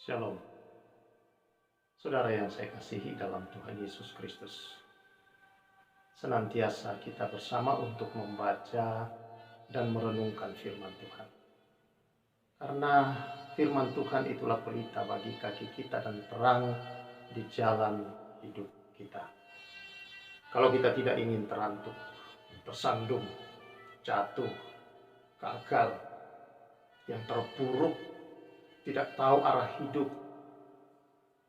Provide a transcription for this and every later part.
Shalom, saudara yang saya kasihi dalam Tuhan Yesus Kristus. Senantiasa kita bersama untuk membaca dan merenungkan firman Tuhan. Karena firman Tuhan itulah pelita bagi kaki kita dan terang di jalan hidup kita. Kalau kita tidak ingin terantuk, tersandung, jatuh, gagal, yang terpuruk, tidak tahu arah hidup,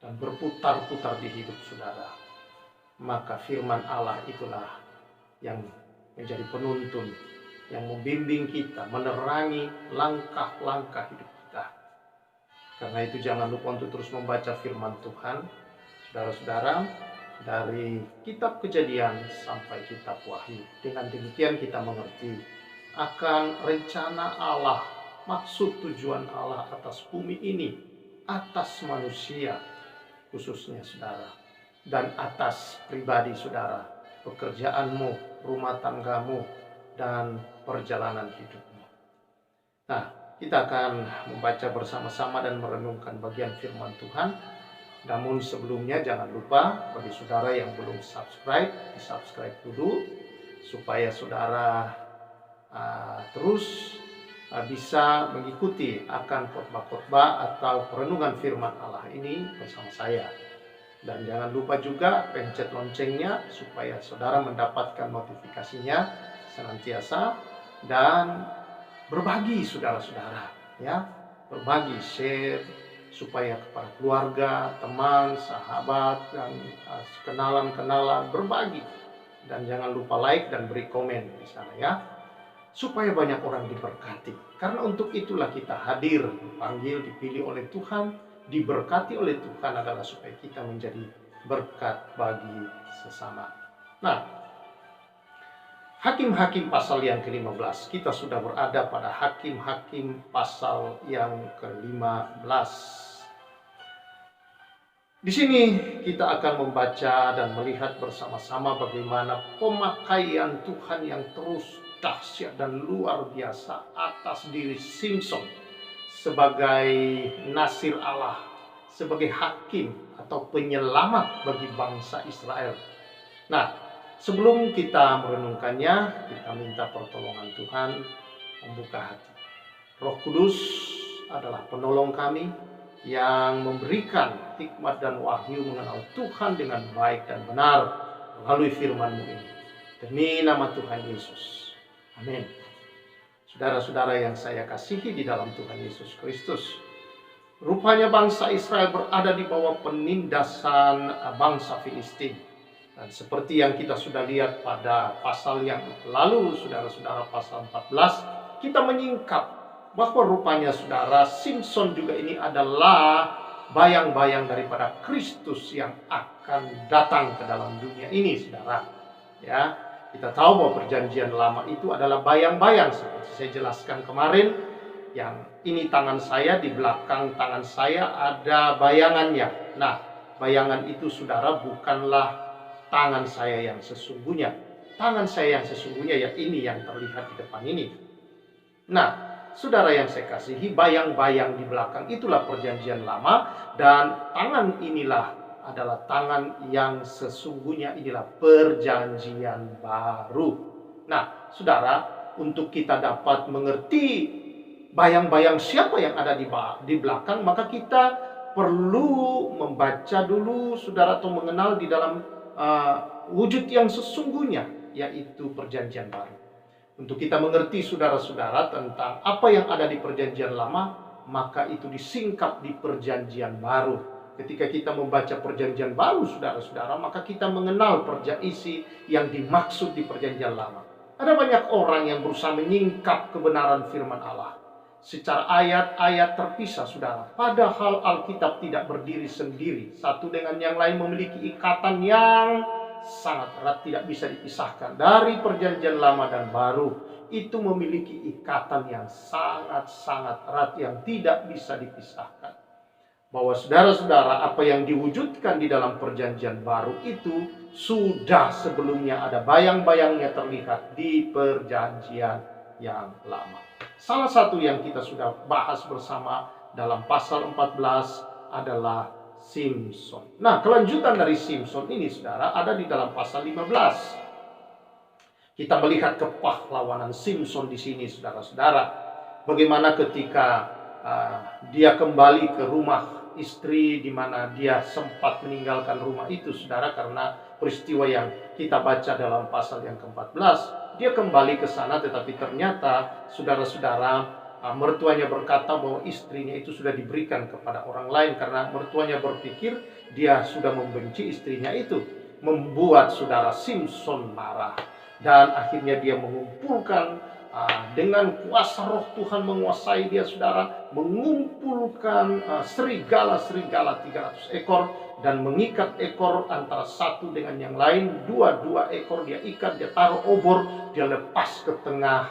dan berputar-putar di hidup saudara, maka firman Allah itulah yang menjadi penuntun, yang membimbing kita, menerangi langkah-langkah hidup kita. Karena itu jangan lupa untuk terus membaca firman Tuhan, saudara-saudara, dari kitab Kejadian sampai kitab Wahyu. Dengan demikian kita mengerti akan rencana Allah, maksud tujuan Allah atas bumi ini, atas manusia khususnya saudara, dan atas pribadi saudara, pekerjaanmu, rumah tanggamu, dan perjalanan hidupmu. Nah, kita akan membaca bersama-sama dan merenungkan bagian firman Tuhan. Namun sebelumnya jangan lupa bagi saudara yang belum subscribe, di-subscribe dulu supaya saudara terus bisa mengikuti akan khotbah-khotbah atau perenungan firman Allah ini bersama saya. Dan jangan lupa juga pencet loncengnya supaya saudara mendapatkan notifikasinya senantiasa, dan berbagi saudara-saudara, ya, berbagi, share supaya kepada keluarga, teman, sahabat, dan kenalan-kenalan, berbagi. Dan jangan lupa like dan beri komen di sana, ya, supaya banyak orang diberkati. Karena untuk itulah kita hadir, dipanggil, dipilih oleh Tuhan, diberkati oleh Tuhan adalah supaya kita menjadi berkat bagi sesama. Nah, Hakim-Hakim pasal yang ke-15. Kita sudah berada pada Hakim-Hakim pasal yang ke-15. Di sini kita akan membaca dan melihat bersama-sama bagaimana pemakaian Tuhan yang terus dahsyat dan luar biasa atas diri Simson sebagai nasir Allah, sebagai hakim atau penyelamat bagi bangsa Israel. Nah, sebelum kita merenungkannya, kita minta pertolongan Tuhan, membuka hati. Roh Kudus adalah penolong kami yang memberikan hikmat dan wahyu mengenal Tuhan dengan baik dan benar melalui firman-Mu ini. Demi nama Tuhan Yesus. Amin. Saudara-saudara yang saya kasihi di dalam Tuhan Yesus Kristus, rupanya bangsa Israel berada di bawah penindasan bangsa Filistin. Dan seperti yang kita sudah lihat pada pasal yang lalu, saudara-saudara, pasal 14, kita menyingkap bahwa rupanya saudara, Simson juga ini adalah bayang-bayang daripada Kristus yang akan datang ke dalam dunia ini, saudara. Ya, kita tahu bahwa perjanjian lama itu adalah bayang-bayang seperti saya jelaskan kemarin. Yang ini tangan saya, di belakang tangan saya ada bayangannya. Nah, bayangan itu saudara bukanlah tangan saya yang sesungguhnya. Tangan saya yang sesungguhnya ya ini yang terlihat di depan ini. Nah, saudara yang saya kasihi, bayang-bayang di belakang itulah perjanjian lama, dan tangan inilah adalah tangan yang sesungguhnya, inilah perjanjian baru. Nah, saudara, untuk kita dapat mengerti bayang-bayang siapa yang ada di belakang, maka kita perlu membaca dulu, saudara, atau mengenal di dalam wujud yang sesungguhnya, yaitu perjanjian baru. Untuk kita mengerti, saudara-saudara, tentang apa yang ada di perjanjian lama, maka itu disingkap di perjanjian baru. Ketika kita membaca perjanjian baru, saudara-saudara, maka kita mengenal isi yang dimaksud di perjanjian lama. Ada banyak orang yang berusaha menyingkap kebenaran firman Allah secara ayat-ayat terpisah, saudara. Padahal Alkitab tidak berdiri sendiri. Satu dengan yang lain memiliki ikatan yang sangat erat, tidak bisa dipisahkan. Dari perjanjian lama dan baru, itu memiliki ikatan yang sangat-sangat erat yang tidak bisa dipisahkan. Bahwa saudara-saudara, apa yang diwujudkan di dalam perjanjian baru itu sudah sebelumnya ada bayang-bayangnya terlihat di perjanjian yang lama. Salah satu yang kita sudah bahas bersama dalam pasal 14 adalah Simson. Nah, kelanjutan dari Simson ini saudara ada di dalam pasal 15. Kita melihat kepahlawanan Simson di sini saudara-saudara. Bagaimana ketika dia kembali ke rumah istri di mana dia sempat meninggalkan rumah itu saudara, karena peristiwa yang kita baca dalam pasal yang ke-14. Dia kembali ke sana, tetapi ternyata saudara-saudara, mertuanya berkata bahwa istrinya itu sudah diberikan kepada orang lain, karena mertuanya berpikir dia sudah membenci istrinya itu. Membuat saudara Simson marah, dan akhirnya dia mengumpulkan dengan kuasa roh Tuhan menguasai dia saudara, mengumpulkan serigala-serigala 300 ekor dan mengikat ekor antara satu dengan yang lain. Dua ekor dia ikat, dia taruh obor, dia lepas ke tengah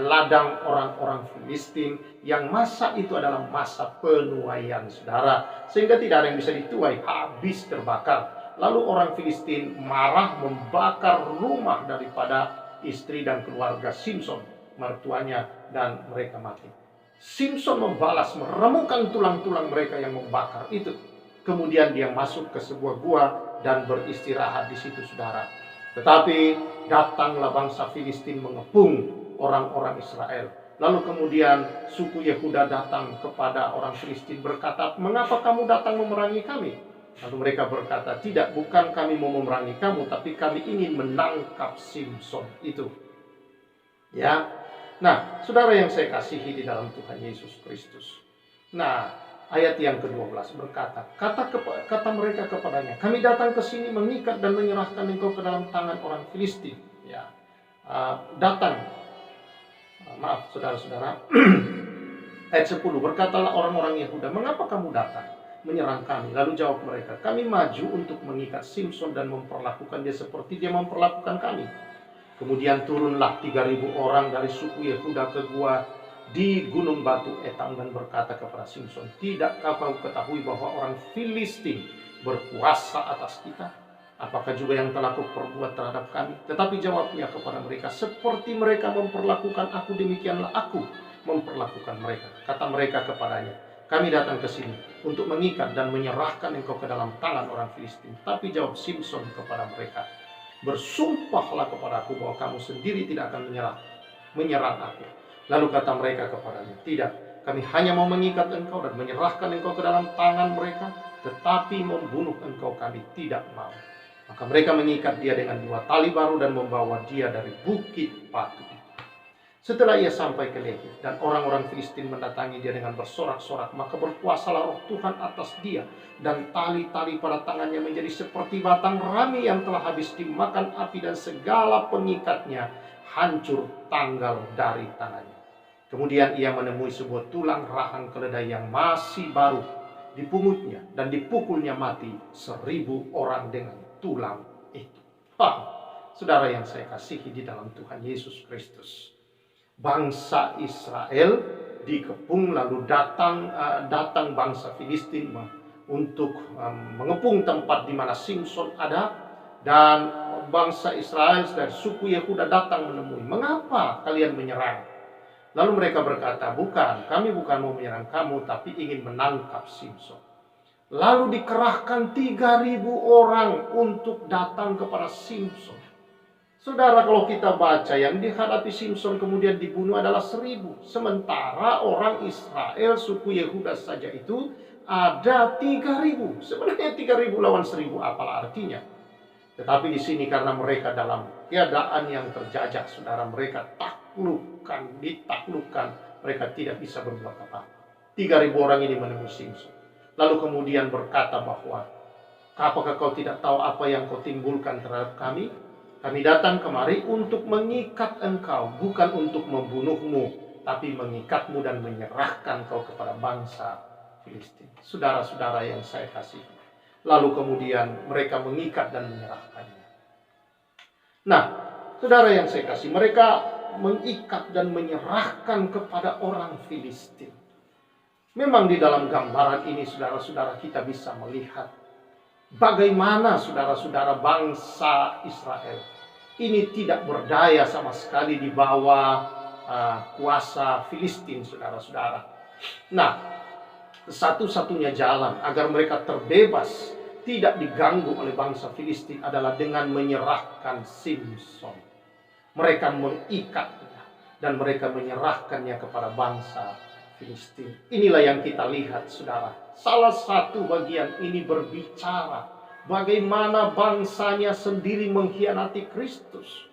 ladang orang-orang Filistin, yang masa itu adalah masa penuaian saudara, sehingga tidak ada yang bisa dituai, habis terbakar. Lalu orang Filistin marah membakar rumah daripada istri dan keluarga Simson, mertuanya, dan mereka mati. Simson membalas, meremukkan tulang-tulang mereka yang membakar itu. Kemudian dia masuk ke sebuah gua dan beristirahat di situ saudara. Tetapi datanglah bangsa Filistin mengepung orang-orang Israel. Lalu kemudian suku Yehuda datang kepada orang Filistin berkata, "Mengapa kamu datang memerangi kami?" Lalu mereka berkata, "Tidak, bukan kami mau memerangi kamu, tapi kami ingin menangkap Simson itu." Ya. Nah, saudara yang saya kasihi di dalam Tuhan Yesus Kristus. Nah, ayat yang ke-12 berkata, kata mereka kepadanya, "Kami datang ke sini mengikat dan menyerahkan engkau ke dalam tangan orang Filistin." Ya. Maaf saudara-saudara. Ayat 10, berkatalah orang-orang Yehuda, "Mengapa kamu datang menyerang kami?" Lalu jawab mereka, "Kami maju untuk mengikat Simson dan memperlakukan dia seperti dia memperlakukan kami." Kemudian turunlah 3.000 orang dari suku Yehuda ke gua di gunung batu Etam dan berkata kepada Simson, "Tidakkah kau ketahui bahwa orang Filistin berkuasa atas kita? Apakah juga yang telah kau perbuat terhadap kami?" Tetapi jawabnya kepada mereka, "Seperti mereka memperlakukan aku, demikianlah aku memperlakukan mereka." Kata mereka kepadanya, "Kami datang ke sini untuk mengikat dan menyerahkan engkau ke dalam tangan orang Filistin." Tapi jawab Simson kepada mereka, "Bersumpahlah kepadaku bahwa kamu sendiri tidak akan menyerang aku." Lalu kata mereka kepadanya, "Tidak, kami hanya mau mengikat engkau dan menyerahkan engkau ke dalam tangan mereka, tetapi membunuh engkau kami tidak mau." Maka mereka mengikat dia dengan 2 tali baru dan membawa dia dari bukit batu itu. Setelah ia sampai ke Lehi dan orang-orang Filistin mendatangi dia dengan bersorak-sorak, maka berkuasalah roh Tuhan atas dia, dan tali-tali pada tangannya menjadi seperti batang rami yang telah habis dimakan api, dan segala pengikatnya hancur tanggal dari tangannya. Kemudian ia menemui sebuah tulang rahang keledai yang masih baru, dipungutnya dan dipukulnya mati 1.000 orang dengan tulang itu. Saudara yang saya kasihi di dalam Tuhan Yesus Kristus, bangsa Israel dikepung, lalu datang bangsa Filistin untuk mengepung tempat di mana Simson ada, dan bangsa Israel dari suku Yehuda datang menemui, "Mengapa kalian menyerang?" Lalu mereka berkata, kami bukan mau menyerang kamu, tapi ingin menangkap Simson." Lalu dikerahkan 3.000 orang untuk datang kepada Simson. Saudara, kalau kita baca yang dihadapi Simson kemudian dibunuh adalah 1.000. Sementara orang Israel suku Yehuda saja itu ada 3.000. Sebenarnya 3.000 lawan 1.000 apalah artinya. Tetapi di sini karena mereka dalam keadaan yang terjajah, saudara, mereka ditaklukkan, mereka tidak bisa berbuat apa-apa. 3.000 orang ini menemui Simson. Lalu kemudian berkata bahwa, "Apakah kau tidak tahu apa yang kau timbulkan terhadap kami? Kami datang kemari untuk mengikat engkau, bukan untuk membunuhmu, tapi mengikatmu dan menyerahkan kau kepada bangsa Filistin." Saudara-saudara yang saya kasihi. Lalu kemudian mereka mengikat dan menyerahkannya. Nah, saudara yang saya kasih, mereka mengikat dan menyerahkan kepada orang Filistin. Memang di dalam gambaran ini saudara-saudara kita bisa melihat bagaimana saudara-saudara bangsa Israel ini tidak berdaya sama sekali di bawah kuasa Filistin, saudara-saudara. Nah, Satu-satunya jalan agar mereka terbebas, tidak diganggu oleh bangsa Filistin adalah dengan menyerahkan Simson. Mereka mengikatnya dan mereka menyerahkannya kepada bangsa Filistin. Inilah yang kita lihat, saudara. Salah satu bagian ini berbicara bagaimana bangsanya sendiri mengkhianati Kristus.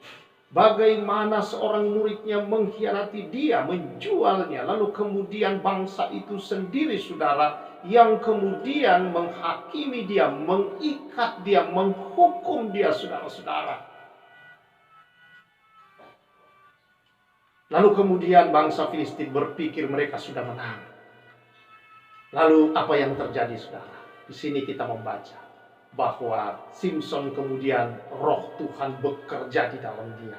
Bagaimana seorang muridnya mengkhianati dia, menjualnya. Lalu kemudian bangsa itu sendiri, saudara, yang kemudian menghakimi dia, mengikat dia, menghukum dia, saudara-saudara. Lalu kemudian bangsa Filistin berpikir mereka sudah menang. Lalu apa yang terjadi, saudara? Di sini kita membaca bahwa Simson kemudian roh Tuhan bekerja di dalam dia.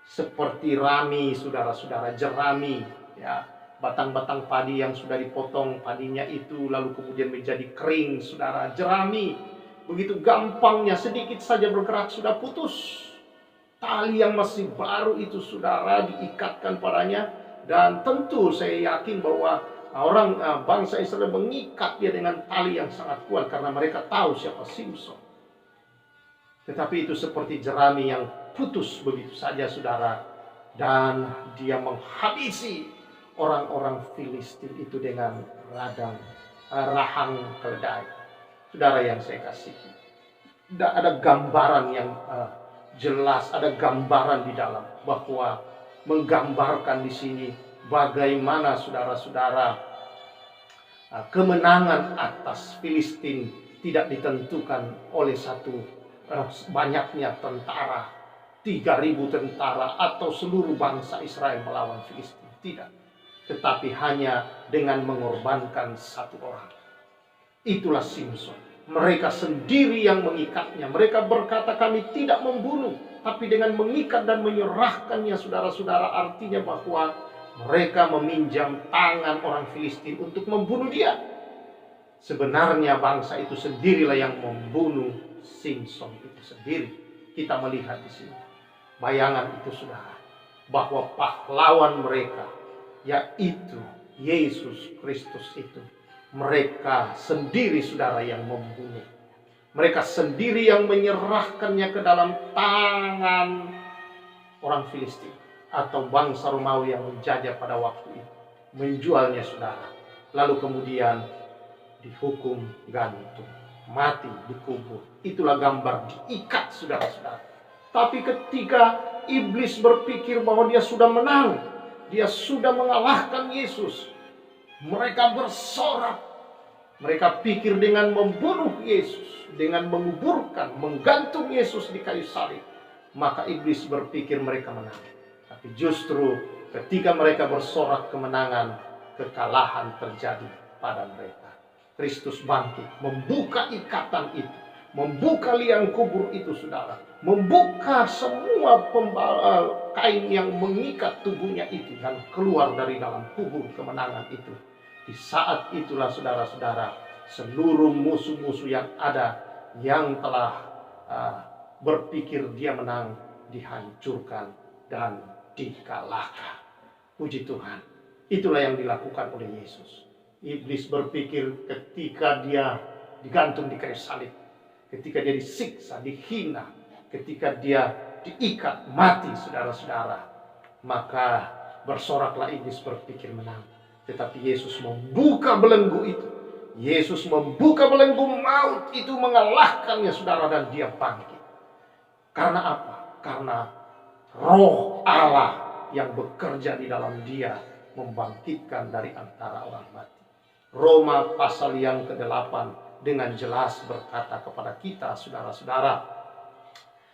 Seperti rami, saudara-saudara, jerami, ya, batang-batang padi yang sudah dipotong padinya itu lalu kemudian menjadi kering, saudara, jerami. Begitu gampangnya, sedikit saja bergerak sudah putus. Tali yang masih baru itu, saudara, diikatkan padanya. Dan tentu saya yakin bahwa bangsa Israel mengikat dia dengan tali yang sangat kuat karena mereka tahu siapa Simson. Tetapi itu seperti jerami yang putus begitu saja, saudara. Dan dia menghabisi orang-orang Filistin itu dengan rahang keledai. Saudara yang saya kasihi, ada gambaran yang jelas, ada gambaran di dalam bahwa menggambarkan di sini bagaimana, saudara-saudara, kemenangan atas Filistin tidak ditentukan oleh banyaknya tentara, 3.000 tentara atau seluruh bangsa Israel melawan Filistin. Tidak. Tetapi hanya dengan mengorbankan satu orang. Itulah Simson. Mereka sendiri yang mengikatnya. Mereka berkata, kami tidak membunuh. Tapi dengan mengikat dan menyerahkannya, saudara-saudara, artinya bahwa mereka meminjam tangan orang Filistin untuk membunuh dia. Sebenarnya bangsa itu sendirilah yang membunuh Simson itu sendiri. Kita melihat di sini bayangan itu, saudara, bahwa pahlawan mereka, yaitu Yesus Kristus itu, mereka sendiri, saudara, yang membunuh. Mereka sendiri yang menyerahkannya ke dalam tangan orang Filistin atau bangsa Romawi yang menjajah pada waktu itu, menjualnya, saudara. Lalu kemudian dihukum gantung, mati, dikubur. Itulah gambar diikat, saudara-saudara. Tapi ketika iblis berpikir bahwa dia sudah menang, dia sudah mengalahkan Yesus, mereka bersorak. Mereka pikir dengan membunuh Yesus, dengan menguburkan, menggantung Yesus di kayu salib, maka iblis berpikir mereka menang. Tapi justru ketika mereka bersorak kemenangan, kekalahan terjadi pada mereka. Kristus bangkit, membuka ikatan itu, membuka liang kubur itu, saudara, membuka semua kain yang mengikat tubuhnya itu, dan keluar dari dalam kubur kemenangan itu. Di saat itulah, saudara-saudara, seluruh musuh-musuh yang ada, yang telah berpikir dia menang, dihancurkan dan dikalahkan. Puji Tuhan. Itulah yang dilakukan oleh Yesus. Iblis berpikir ketika dia digantung di kayu salib, ketika dia disiksa, dihina, ketika dia diikat, mati, saudara-saudara, maka bersoraklah iblis berpikir menang. Tetapi Yesus membuka belenggu itu. Yesus membuka belenggu maut itu, mengalahkannya, saudara, dan dia bangkit. Karena apa? Karena Roh Allah yang bekerja di dalam dia membangkitkan dari antara orang mati. Roma pasal yang ke-8 dengan jelas berkata kepada kita, saudara-saudara,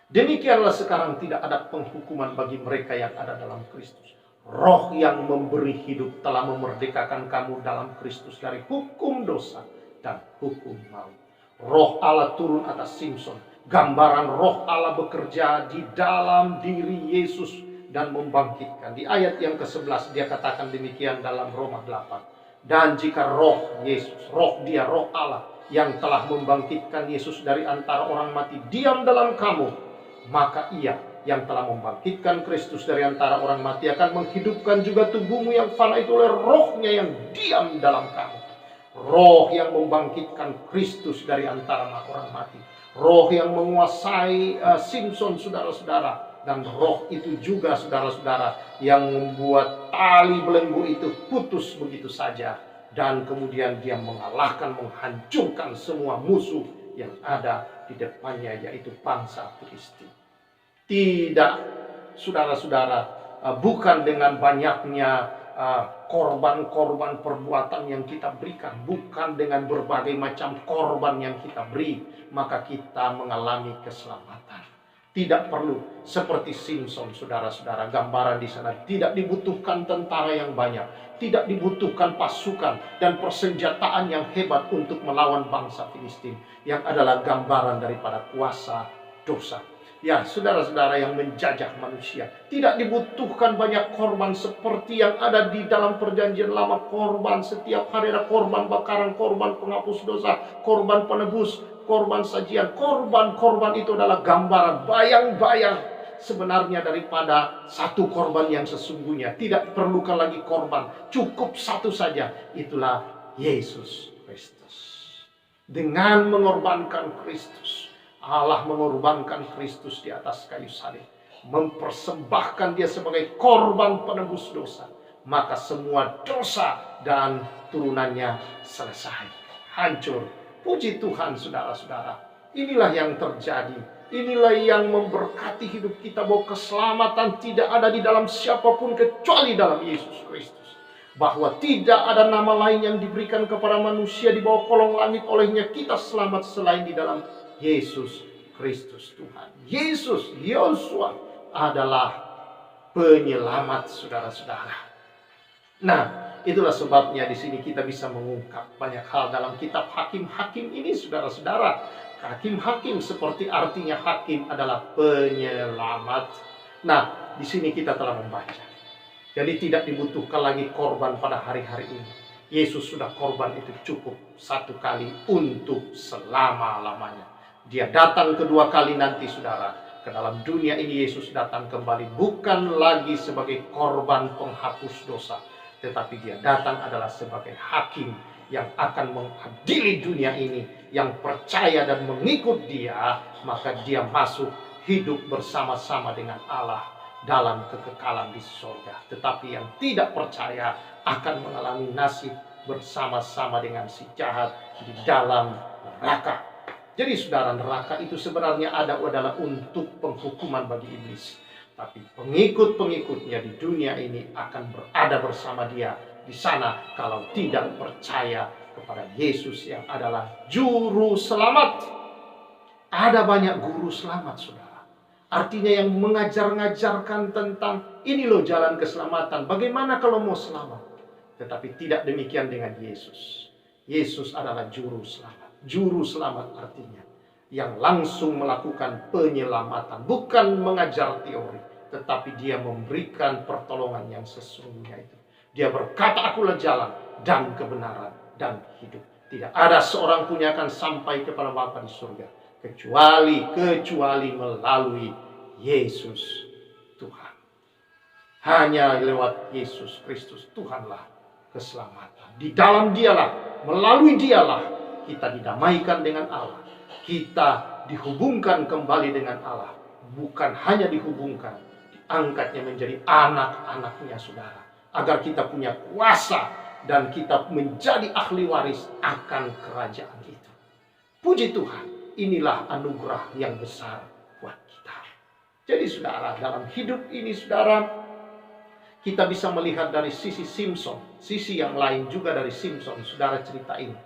demikianlah sekarang tidak ada penghukuman bagi mereka yang ada dalam Kristus. Roh yang memberi hidup telah memerdekakan kamu dalam Kristus dari hukum dosa dan hukum maut. Roh Allah turun atas Simson. Gambaran Roh Allah bekerja di dalam diri Yesus dan membangkitkan. Di ayat yang ke-11 dia katakan demikian dalam Roma 8. Dan jika roh Yesus, roh dia, roh Allah yang telah membangkitkan Yesus dari antara orang mati diam dalam kamu, maka ia yang telah membangkitkan Kristus dari antara orang mati akan menghidupkan juga tubuhmu yang fana itu oleh rohnya yang diam dalam kamu. roh yang membangkitkan Kristus dari antara orang mati, roh yang menguasai Simson, saudara-saudara, dan roh itu juga, saudara-saudara, yang membuat tali belenggu itu putus begitu saja, dan kemudian dia mengalahkan, menghancurkan semua musuh yang ada di depannya, yaitu bangsa Filistin. Tidak, saudara-saudara, bukan dengan banyaknya korban-korban perbuatan yang kita berikan, bukan dengan berbagai macam korban yang kita beri, maka kita mengalami keselamatan. Tidak perlu seperti Simson, saudara-saudara. Gambaran di sana tidak dibutuhkan tentara yang banyak, tidak dibutuhkan pasukan dan persenjataan yang hebat untuk melawan bangsa Filistin, yang adalah gambaran daripada kuasa dosa. Ya, saudara-saudara, yang menjajah manusia. Tidak dibutuhkan banyak korban seperti yang ada di dalam perjanjian lama. Korban setiap hari, ada korban bakaran, korban penghapus dosa, korban penebus, korban sajian. Korban-korban itu adalah gambaran, bayang-bayang sebenarnya daripada satu korban yang sesungguhnya. Tidak perlukan lagi korban, cukup satu saja. Itulah Yesus Kristus. Dengan mengorbankan Kristus, Allah mengorbankan Kristus di atas kayu salib, mempersembahkan dia sebagai korban penebus dosa, maka semua dosa dan turunannya selesai, hancur. Puji Tuhan, saudara-saudara. Inilah yang terjadi. Inilah yang memberkati hidup kita, bahwa keselamatan tidak ada di dalam siapapun kecuali dalam Yesus Kristus. Bahwa tidak ada nama lain yang diberikan kepada manusia di bawah kolong langit olehnya kita selamat selain di dalam Yesus Kristus Tuhan. Yesus, Yosua adalah penyelamat, saudara-saudara. Nah, itulah sebabnya di sini kita bisa mengungkap banyak hal dalam kitab Hakim-Hakim ini, saudara-saudara. Hakim-Hakim seperti artinya hakim adalah penyelamat. Nah, di sini kita telah membaca. Jadi tidak dibutuhkan lagi korban pada hari-hari ini. Yesus sudah korban itu cukup satu kali untuk selama-lamanya. Dia datang kedua kali nanti, saudara. Ke dalam dunia ini Yesus datang kembali bukan lagi sebagai korban penghapus dosa, tetapi dia datang adalah sebagai hakim yang akan mengadili dunia ini. Yang percaya dan mengikut dia, maka dia masuk hidup bersama-sama dengan Allah dalam kekekalan di surga. Tetapi yang tidak percaya akan mengalami nasib bersama-sama dengan si jahat di dalam neraka. Jadi saudara, neraka itu sebenarnya adalah untuk penghukuman bagi iblis. Tapi pengikut-pengikutnya di dunia ini akan berada bersama dia di sana kalau tidak percaya kepada Yesus yang adalah juru selamat. Ada banyak guru selamat, saudara. Artinya yang mengajar-ngajarkan tentang ini loh jalan keselamatan. Bagaimana kalau mau selamat? Tetapi tidak demikian dengan Yesus. Yesus adalah juru selamat. Juru selamat artinya yang langsung melakukan penyelamatan, bukan mengajar teori, tetapi dia memberikan pertolongan yang sesungguhnya itu. Dia berkata, akulah jalan dan kebenaran dan hidup. Tidak ada seorang pun yang akan sampai kepada Bapa di surga kecuali melalui Yesus Tuhan. Hanya lewat Yesus Kristus Tuhanlah keselamatan. Di dalam dialah, melalui dialah kita didamaikan dengan Allah. Kita dihubungkan kembali dengan Allah. Bukan hanya dihubungkan, diangkatnya menjadi anak-anaknya, saudara. Agar kita punya kuasa dan kita menjadi ahli waris akan kerajaan itu. Puji Tuhan, inilah anugerah yang besar buat kita. Jadi saudara, dalam hidup ini saudara, kita bisa melihat dari sisi Simson. Sisi yang lain juga dari Simson, saudara cerita ini.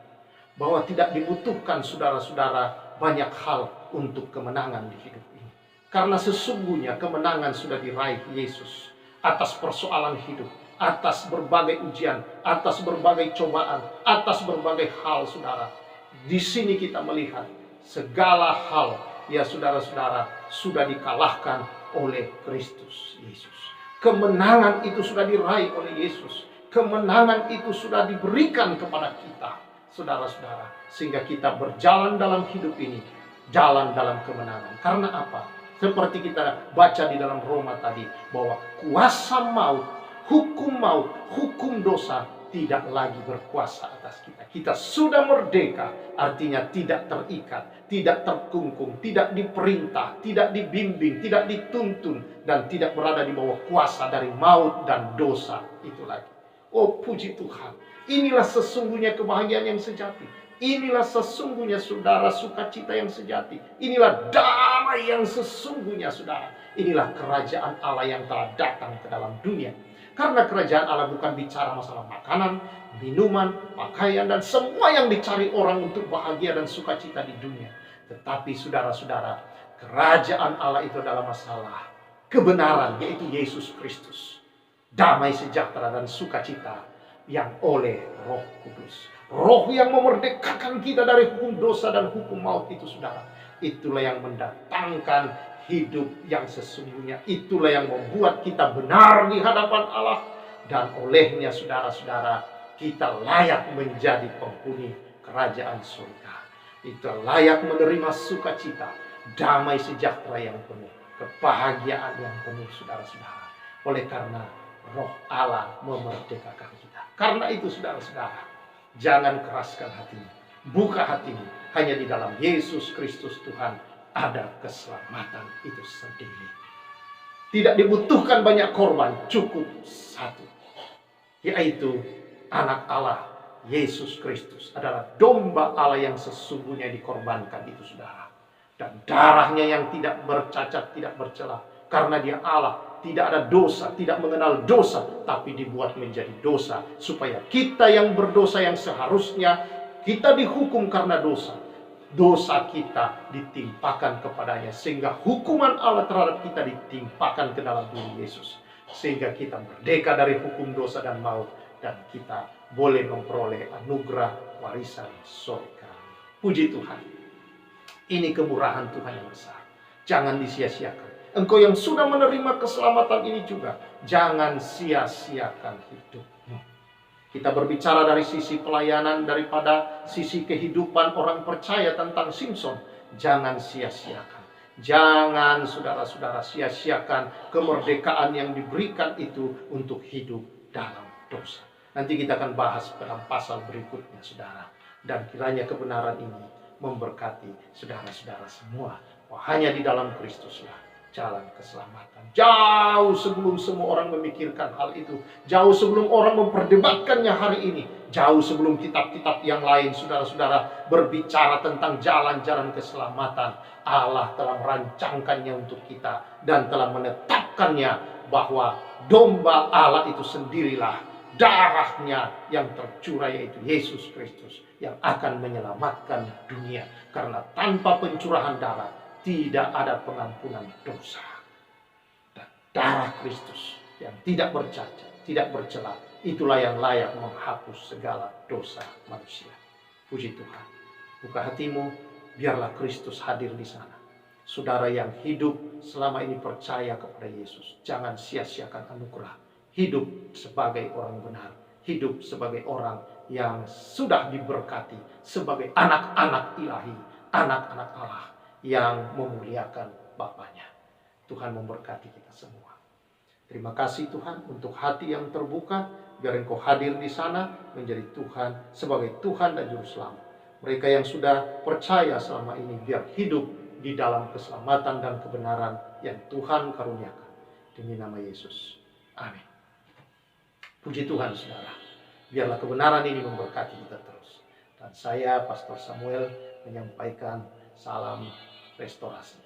Bahwa tidak dibutuhkan saudara-saudara banyak hal untuk kemenangan di hidup ini. Karena sesungguhnya kemenangan sudah diraih Yesus atas persoalan hidup, atas berbagai ujian, atas berbagai cobaan, atas berbagai hal, saudara. Di sini kita melihat segala hal, ya saudara-saudara, sudah dikalahkan oleh Kristus Yesus. Kemenangan itu sudah diraih oleh Yesus. Kemenangan itu sudah diberikan kepada kita, saudara-saudara, sehingga kita berjalan dalam hidup ini, jalan dalam kemenangan. Karena apa? Seperti kita baca di dalam Roma tadi, bahwa kuasa maut, hukum dosa tidak lagi berkuasa atas kita. Kita sudah merdeka, artinya tidak terikat, tidak terkungkung, tidak diperintah, tidak dibimbing, tidak dituntun, dan tidak berada di bawah kuasa dari maut dan dosa itu lagi. Oh puji Tuhan, inilah sesungguhnya kebahagiaan yang sejati. Inilah sesungguhnya saudara sukacita yang sejati. Inilah damai yang sesungguhnya saudara. Inilah kerajaan Allah yang telah datang ke dalam dunia. Karena kerajaan Allah bukan bicara masalah makanan, minuman, pakaian, dan semua yang dicari orang untuk bahagia dan sukacita di dunia. Tetapi saudara-saudara, kerajaan Allah itu adalah masalah kebenaran, yaitu Yesus Kristus. Damai sejahtera dan sukacita yang oleh Roh Kudus. Roh yang memerdekakan kita dari hukum dosa dan hukum maut itu saudara. Itulah yang mendatangkan hidup yang sesungguhnya. Itulah yang membuat kita benar di hadapan Allah. Dan olehnya saudara-saudara, kita layak menjadi penghuni kerajaan surga. Kita layak menerima sukacita, damai sejahtera yang penuh, kebahagiaan yang penuh saudara-saudara. Oleh karena Roh Allah memerdekakan kita. Karena itu saudara-saudara, jangan keraskan hatimu, buka hatimu. Hanya di dalam Yesus Kristus Tuhan ada keselamatan itu sendiri. Tidak dibutuhkan banyak korban, cukup satu, yaitu anak Allah Yesus Kristus adalah domba Allah yang sesungguhnya dikorbankan itu saudara. Dan darahnya yang tidak bercacat, tidak bercela, karena dia Allah, tidak ada dosa, tidak mengenal dosa, tapi dibuat menjadi dosa supaya kita yang berdosa, yang seharusnya kita dihukum karena dosa, dosa kita ditimpakan kepadanya, sehingga hukuman Allah terhadap kita ditimpakan ke dalam diri Yesus, sehingga kita merdeka dari hukum dosa dan maut, dan kita boleh memperoleh anugerah warisan surga. Puji Tuhan, ini kemurahan Tuhan yang besar. Jangan disia-siakan. Engkau yang sudah menerima keselamatan ini juga, jangan sia-siakan hidupmu. Kita berbicara dari sisi pelayanan, daripada sisi kehidupan orang percaya tentang Simson. Jangan sia-siakan. Jangan saudara-saudara sia-siakan kemerdekaan yang diberikan itu untuk hidup dalam dosa. Nanti kita akan bahas dalam pasal berikutnya saudara. Dan kiranya kebenaran ini memberkati saudara-saudara semua. Hanya di dalam Kristuslah jalan keselamatan. Jauh sebelum semua orang memikirkan hal itu. Jauh sebelum orang memperdebatkannya hari ini. Jauh sebelum kitab-kitab yang lain saudara-saudara berbicara tentang jalan-jalan keselamatan. Allah telah merancangkannya untuk kita. Dan telah menetapkannya bahwa domba Allah itu sendirilah darahnya yang tercurah, yaitu Yesus Kristus, yang akan menyelamatkan dunia. Karena tanpa pencurahan darah tidak ada pengampunan dosa. Dan darah Kristus yang tidak bercacat, tidak bercela, itulah yang layak menghapus segala dosa manusia. Puji Tuhan. Buka hatimu, biarlah Kristus hadir di sana. Saudara yang hidup selama ini percaya kepada Yesus, jangan sia-siakan anugerah. Hidup sebagai orang benar, hidup sebagai orang yang sudah diberkati, sebagai anak-anak ilahi, anak-anak Allah yang memuliakan Bapaknya. Tuhan memberkati kita semua. Terima kasih Tuhan untuk hati yang terbuka. Biar Engkau hadir di sana menjadi Tuhan, sebagai Tuhan dan Juru Selamat. Mereka yang sudah percaya selama ini, biar hidup di dalam keselamatan dan kebenaran yang Tuhan karuniakan. Demi nama Yesus. Amin. Puji Tuhan saudara. Biarlah kebenaran ini memberkati kita terus. Dan saya, Pastor Samuel, menyampaikan salam restorasi.